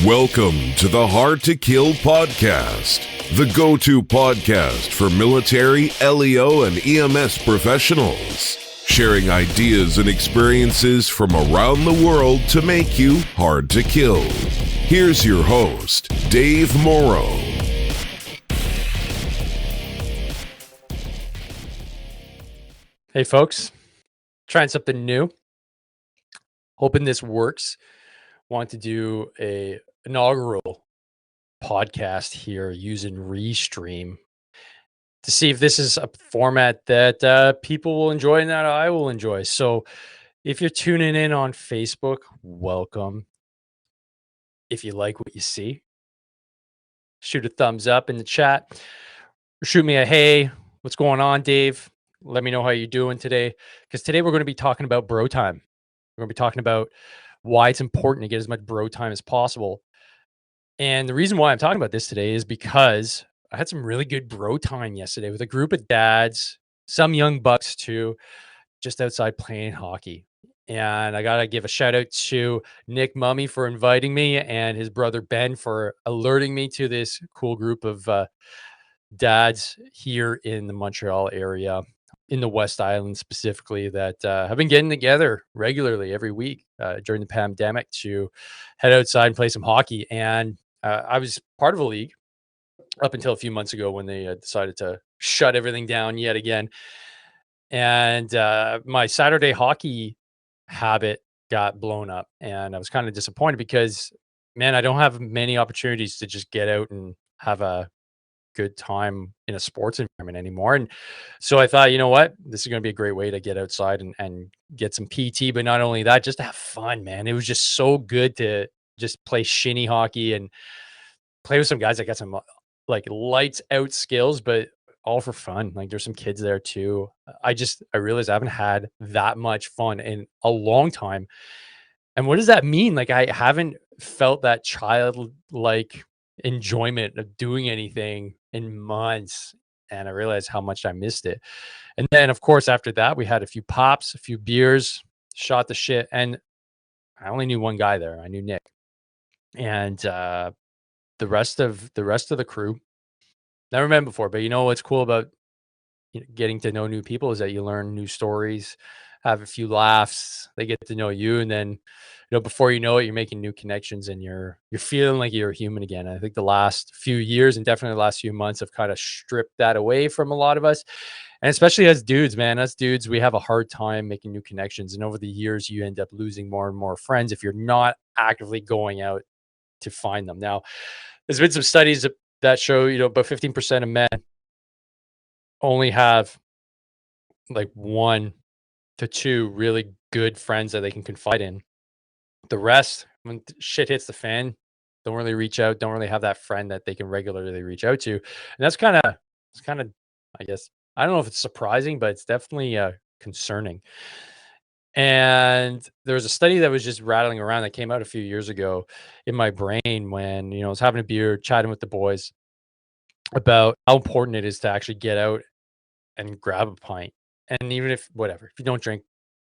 Welcome to the Hard to Kill podcast, the go-to podcast for military, LEO, and EMS professionals, sharing ideas and experiences from around the world to make you hard to kill. Here's your host, Dave Morrow. Hey folks, trying something new. Hoping this works. Want to do a inaugural podcast here using Restream to see if this is a format that people will enjoy and that I will enjoy. So if you're tuning in on Facebook, welcome. If you like what you see, shoot a thumbs up in the chat. Or shoot me a hey, what's going on, Dave? Let me know how you're doing today. Because today we're going to be talking about bro time. We're going to be talking about why it's important to get as much bro time as possible. And the reason why I'm talking about this today is because I had some really good bro time yesterday with a group of dads, some young bucks too, just outside playing hockey. And I got to give a shout out to Nick Mummy for inviting me and his brother Ben for alerting me to this cool group of dads here in the Montreal area, in the West Island specifically, that have been getting together regularly every week during the pandemic to head outside and play some hockey. And I was part of a league up until a few months ago when they decided to shut everything down yet again. And my Saturday hockey habit got blown up. And I was kind of disappointed because, man, I don't have many opportunities to just get out and have a good time in a sports environment anymore. And so I thought, you know what, this is going to be a great way to get outside and get some PT, but not only that, just to have fun, man. It was just so good to just play shinny hockey and play with some guys that got some like lights out skills, but all for fun. Like there's some kids there too. I realized I haven't had that much fun in a long time. And what does that mean? Like I haven't felt that childlike enjoyment of doing anything in months, and I realized how much I missed it. And then of course after that we had a few pops, a few beers, shot the shit, and I only knew one guy there. I knew Nick. And the rest of the crew never met before. But you know what's cool about getting to know new people is that you learn new stories, have a few laughs, they get to know you, and then before you know it, you're making new connections and you're feeling like you're a human again. I think the last few years and definitely the last few months have kind of stripped that away from a lot of us. And especially as dudes, man, us dudes, we have a hard time making new connections. And over the years, you end up losing more and more friends if you're not actively going out to find them. Now, there's been some studies that show, about 15% of men only have like 1 to 2 really good friends that they can confide in. The rest, when shit hits the fan, don't really reach out, don't really have that friend that they can regularly reach out to. And that's kind of, I guess, I don't know if it's surprising, but it's definitely concerning. And there was a study that was just rattling around that came out a few years ago in my brain when, I was having a beer, chatting with the boys about how important it is to actually get out and grab a pint. And even if you don't drink,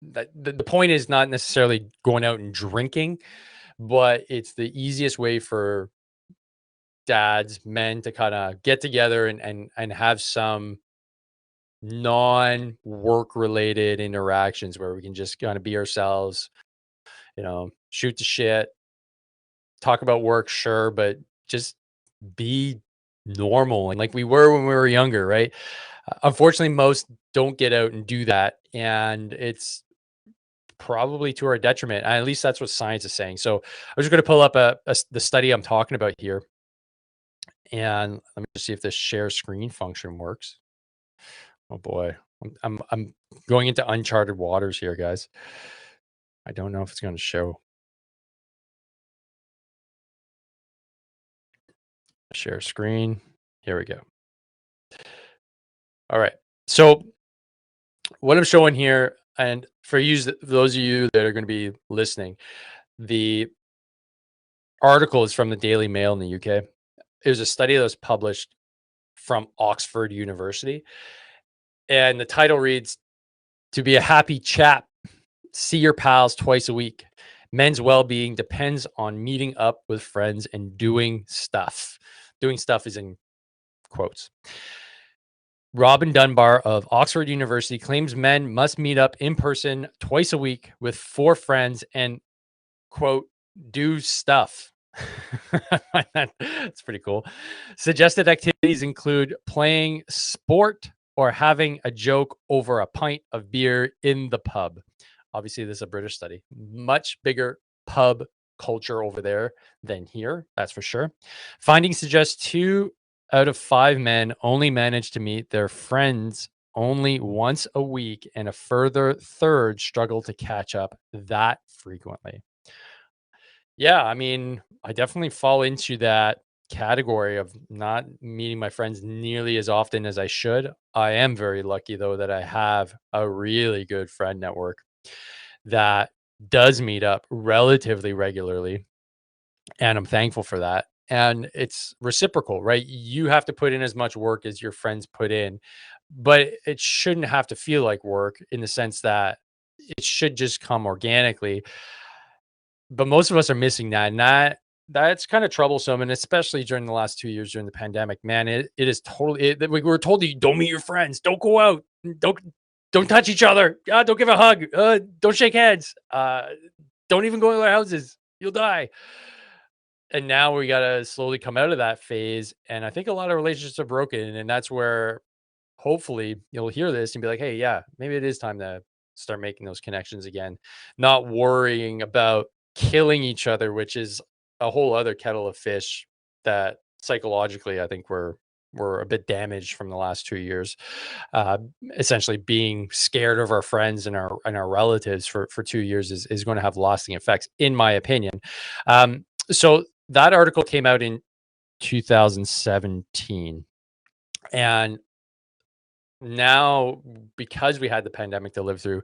the point is not necessarily going out and drinking, but it's the easiest way for dads, men to kind of get together and have some non-work related interactions where we can just kind of be ourselves, shoot the shit, talk about work, sure, but just be normal and like we were when we were younger, right? Unfortunately, most don't get out and do that, and it's probably to our detriment. At least that's what science is saying. So I'm just going to pull up the study I'm talking about here, and let me just see if this share screen function works. Oh boy, I'm going into uncharted waters here, guys. I don't know if it's going to show. Share screen. Here we go. All right. So what I'm showing here, and for those of you that are going to be listening, the article is from the Daily Mail in the UK. It was a study that was published from Oxford University. And the title reads, "To be a happy chap, see your pals twice a week. Men's well-being depends on meeting up with friends and doing stuff. Doing stuff is in quotes. Robin Dunbar of Oxford University claims men must meet up in person twice a week with 4 friends and, quote, do stuff. That's pretty cool. Suggested activities include playing sport or having a joke over a pint of beer in the pub. Obviously, this is a British study. Much bigger pub culture over there than here, that's for sure. Findings suggest 2 out of 5 men only manage to meet their friends only once a week, and a further third struggle to catch up that frequently. Yeah, I mean, I definitely fall into that category of not meeting my friends nearly as often as I should. I am very lucky though that I have a really good friend network that does meet up relatively regularly, and I'm thankful for that. And it's reciprocal, right? You have to put in as much work as your friends put in, but it shouldn't have to feel like work in the sense that it should just come organically. But most of us are missing that, and that's kind of troublesome, and especially during the last 2 years during the pandemic, man, it is totally we were told you don't meet your friends, don't go out, don't don't touch each other, don't give a hug, don't shake hands, don't even go to their houses, you'll die. And now we gotta slowly come out of that phase, and I think a lot of relationships are broken, and that's where hopefully you'll hear this and be like, hey, yeah, maybe it is time to start making those connections again, not worrying about killing each other, which is a whole other kettle of fish that psychologically I think we're a bit damaged from the last 2 years. Uh, Essentially being scared of our friends and our relatives for 2 years is going to have lasting effects, in my opinion. So that article came out in 2017. And now, because we had the pandemic to live through,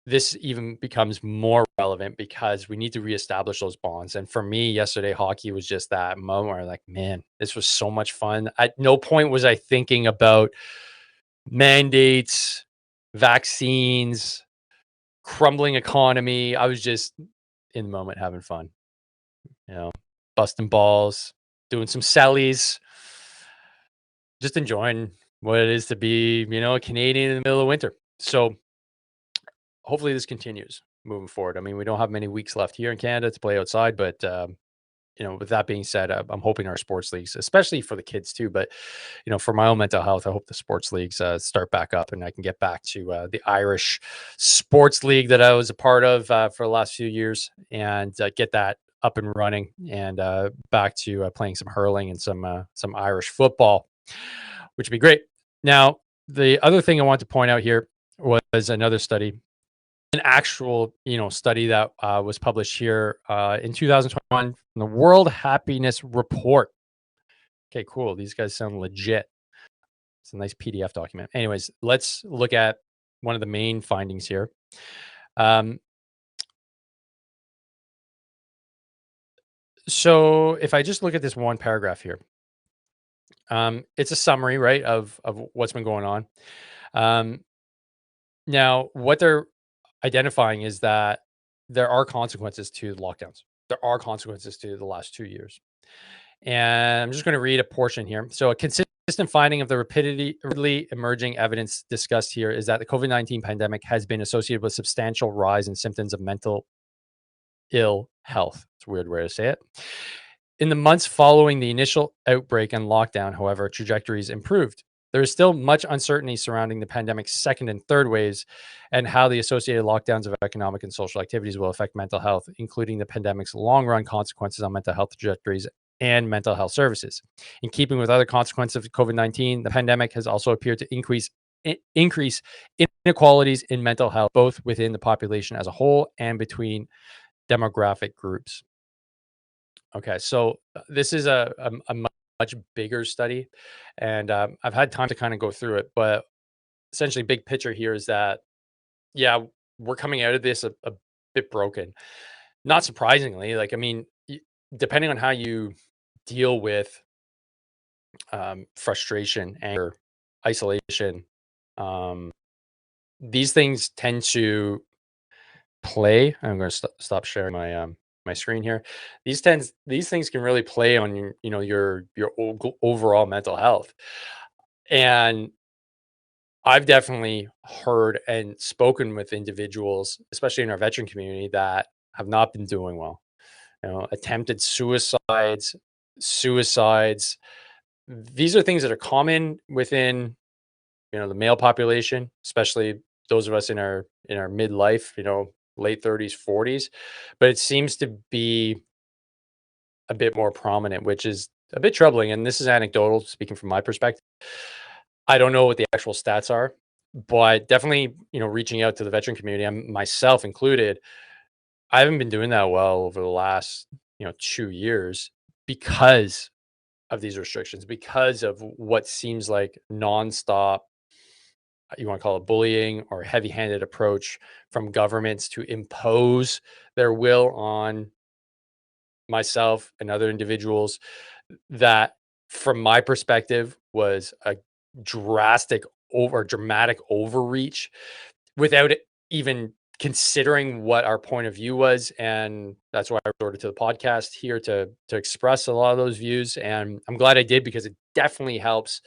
this even becomes more relevant because we need to reestablish those bonds. And for me, yesterday, hockey was just that moment where, like, man, this was so much fun. At no point was I thinking about mandates, vaccines, crumbling economy. I was just in the moment having fun, you know, busting balls, doing some sellies, just enjoying what it is to be, a Canadian in the middle of winter. So hopefully this continues moving forward. I mean, we don't have many weeks left here in Canada to play outside, but with that being said, I'm hoping our sports leagues, especially for the kids too, but for my own mental health, I hope the sports leagues start back up and I can get back to the Irish sports league that I was a part of for the last few years and get that up and running and back to playing some hurling and some Irish football, which would be great. Now, the other thing I want to point out here was another study, an actual study that was published here in 2021 from the World Happiness Report. Okay, cool. These guys sound legit. It's a nice PDF document. Anyways, let's look at one of the main findings here. So if I just look at this one paragraph here, it's a summary, right, of what's been going on. Now, what they're identifying is that there are consequences to the lockdowns. There are consequences to the last 2 years. And I'm just going to read a portion here. So, a consistent finding of the rapidly emerging evidence discussed here is that the COVID-19 pandemic has been associated with substantial rise in symptoms of mental ill health. It's a weird way to say it. In the months following the initial outbreak and lockdown, however, trajectories improved. There is still much uncertainty surrounding the pandemic's second and third waves and how the associated lockdowns of economic and social activities will affect mental health, including the pandemic's long run consequences on mental health trajectories and mental health services. In keeping with other consequences of COVID-19, the pandemic has also appeared to increase inequalities in mental health, both within the population as a whole and between demographic groups. Okay, so this is a much bigger study, and I've had time to kind of go through it. But essentially, big picture here is that yeah, we're coming out of this a bit broken. Not surprisingly, like I mean, depending on how you deal with frustration, anger, isolation, um, these things tend to play. I'm going to stop sharing my screen here. These things can really play on your overall mental health. And I've definitely heard and spoken with individuals, especially in our veteran community, that have not been doing well. Attempted suicides. These are things that are common within, the male population, especially those of us in our midlife, late 30s, 40s. But it seems to be a bit more prominent, which is a bit troubling. And this is anecdotal, speaking from my perspective. I don't know what the actual stats are, but definitely, reaching out to the veteran community, myself included, I haven't been doing that well over the last, 2 years because of these restrictions, because of what seems like nonstop, you want to call it bullying or heavy-handed approach from governments to impose their will on myself and other individuals, that from my perspective was a dramatic overreach without it even considering what our point of view was. And that's why I resorted to the podcast here to express a lot of those views. And I'm glad I did, because it definitely helps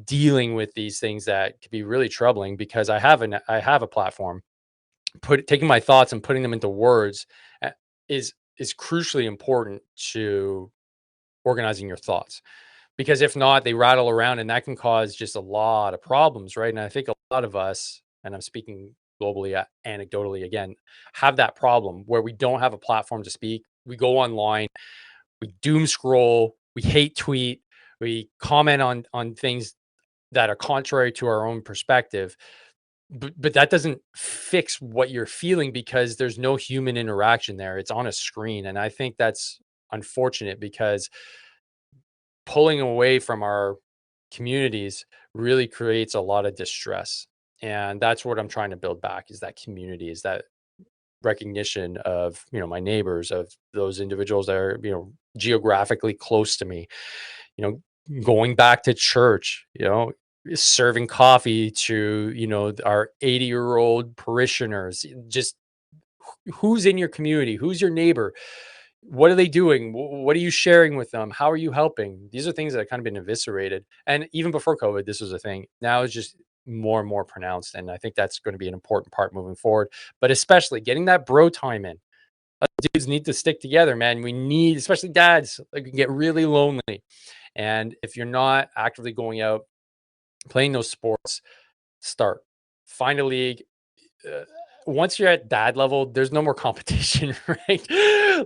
dealing with these things that could be really troubling, because I have a platform. Taking my thoughts and putting them into words uh, is crucially important to organizing your thoughts, because if not, they rattle around, and that can cause just a lot of problems, right? And I think a lot of us, and I'm speaking globally, anecdotally again, have that problem where we don't have a platform to speak. We go online, we doom scroll, we hate tweet, we comment on things that are contrary to our own perspective. But that doesn't fix what you're feeling, because there's no human interaction there. It's on a screen. And I think that's unfortunate, because pulling away from our communities really creates a lot of distress. And that's what I'm trying to build back, is that community, is that recognition of, my neighbors, of those individuals that are, geographically close to me, you know, going back to church, serving coffee to, our 80-year-old parishioners. Just who's in your community, who's your neighbor, what are they doing? What are you sharing with them? How are you helping? These are things that have kind of been eviscerated. And even before COVID, this was a thing. Now it's just more and more pronounced. And I think that's going to be an important part moving forward. But especially getting that bro time in. Dudes need to stick together, man. We need, especially dads, like, can get really lonely. And if you're not actively going out, playing those sports, start. Find a league. uh, Once you're at dad level, there's no more competition, right?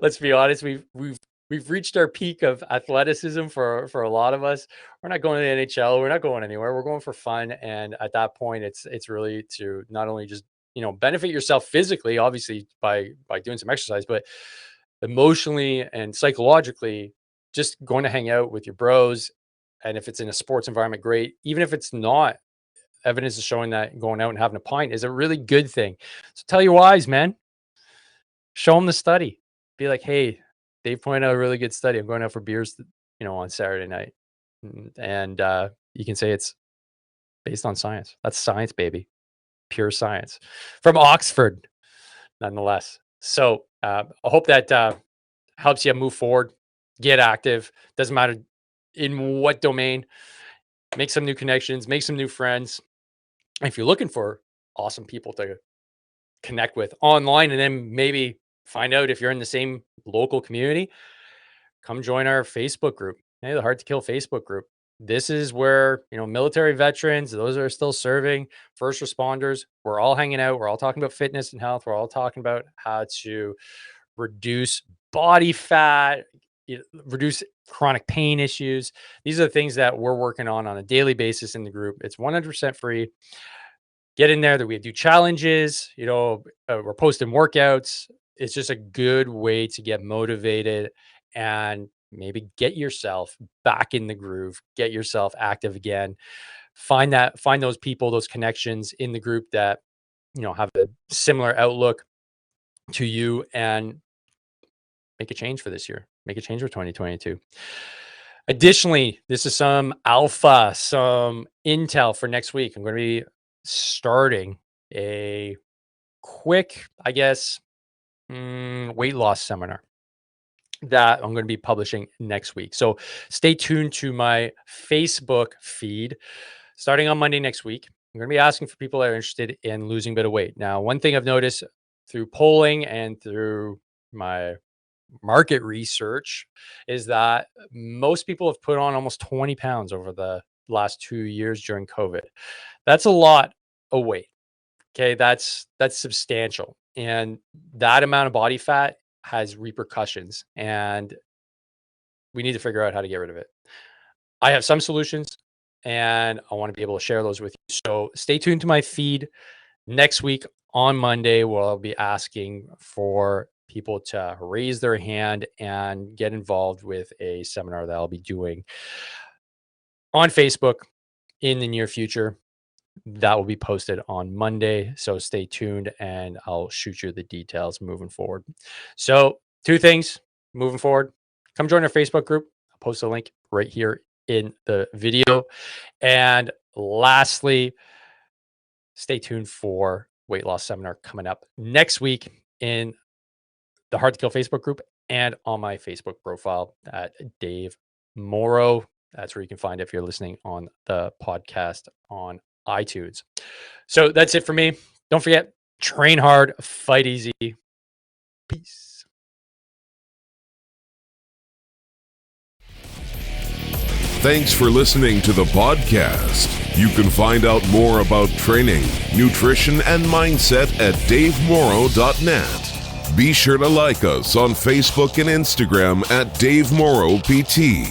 Let's be honest. We've reached our peak of athleticism for a lot of us. We're not going to the NHL. We're not going anywhere. We're going for fun. And at that point, it's really to not only just, benefit yourself physically, obviously by doing some exercise, but emotionally and psychologically, just going to hang out with your bros. And if it's in a sports environment, great. Even if it's not, evidence is showing that going out and having a pint is a really good thing. So tell your wives, man, show them the study. Be like, hey, they pointed out a really good study. I'm going out for beers, on Saturday night. And you can say it's based on science. That's science, baby. Pure science from Oxford, nonetheless. So I hope that helps you move forward, get active. Doesn't matter in what domain. Make some new connections, make some new friends. If you're looking for awesome people to connect with online, and then maybe find out if you're in the same local community, come join our Facebook group. Hey, the Hard to Kill Facebook group. This is where, military veterans, those that are still serving, first responders, we're all hanging out. We're all talking about fitness and health. We're all talking about how to reduce body fat, reduce chronic pain issues. These are the things that we're working on a daily basis in the group. It's 100% free. Get in there. That we do challenges. We're posting workouts. It's just a good way to get motivated and maybe get yourself back in the groove. Get yourself active again. Find those people, those connections in the group that have a similar outlook to you, and make a change for this year. Make a change for 2022. Additionally, this is some alpha, some intel for next week. I'm going to be starting a quick, I guess, weight loss seminar that I'm going to be publishing next week. So stay tuned to my Facebook feed starting on Monday next week. I'm going to be asking for people that are interested in losing a bit of weight. Now, one thing I've noticed through polling and through my market research is that most people have put on almost 20 pounds over the last 2 years during COVID. That's a lot of weight. Okay, that's substantial. And that amount of body fat has repercussions, and we need to figure out how to get rid of it. I have some solutions, and I want to be able to share those with you. So stay tuned to my feed next week on Monday, where I'll be asking for people to raise their hand and get involved with a seminar that I'll be doing on Facebook in the near future. That will be posted on Monday. So stay tuned and I'll shoot you the details moving forward. So 2 things moving forward. Come join our Facebook group. I'll post a link right here in the video. And lastly, stay tuned for weight loss seminar coming up next week in the Hard to Kill Facebook group and on my Facebook profile at Dave Morrow. That's where you can find it if you're listening on the podcast on iTunes. So that's it for me. Don't forget, train hard, fight easy. Peace. Thanks for listening to the podcast. You can find out more about training, nutrition, and mindset at davemorrow.net. Be sure to like us on Facebook and Instagram at Dave Morrow PT.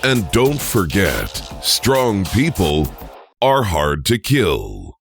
And don't forget, strong people are hard to kill.